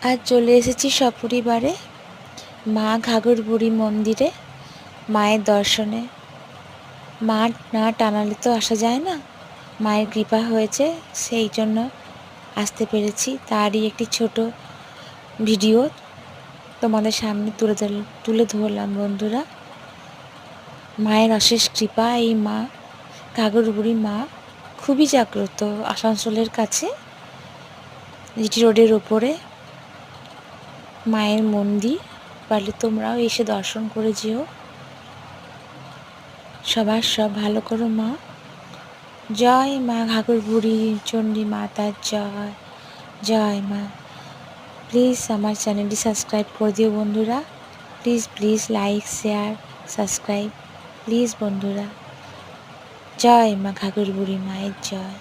আজ চলে এসেছি সপরিবারে মা ঘাঘর বুড়ি মন্দিরে মায়ের দর্শনে। মা না টানালে তো আসা যায় না, মায়ের কৃপা হয়েছে সেই জন্য আসতে পেরেছি। তারই একটি ছোট ভিডিও তোমাদের সামনে তুলে ধরলাম বন্ধুরা। মায়ের অশেষ কৃপা, এই মা ঘাঘর বুড়ি মা খুবই জাগ্রত। আসানসোলের কাছে জিটি রোডের ওপরে মায়ের মন্দির, পারলে তোমরাও এসে দর্শন করে যেও। সবার সব ভালো করো মা। জয় মা ঘাঘর বুড়ি চণ্ডী মাতার জয়। জয় মা। প্লিজ আমার চ্যানেলটি সাবস্ক্রাইব করে দিও বন্ধুরা। Please please like share subscribe please বন্ধুরা। জয় মা ঘাঘর বুড়ি মায়ের জয়।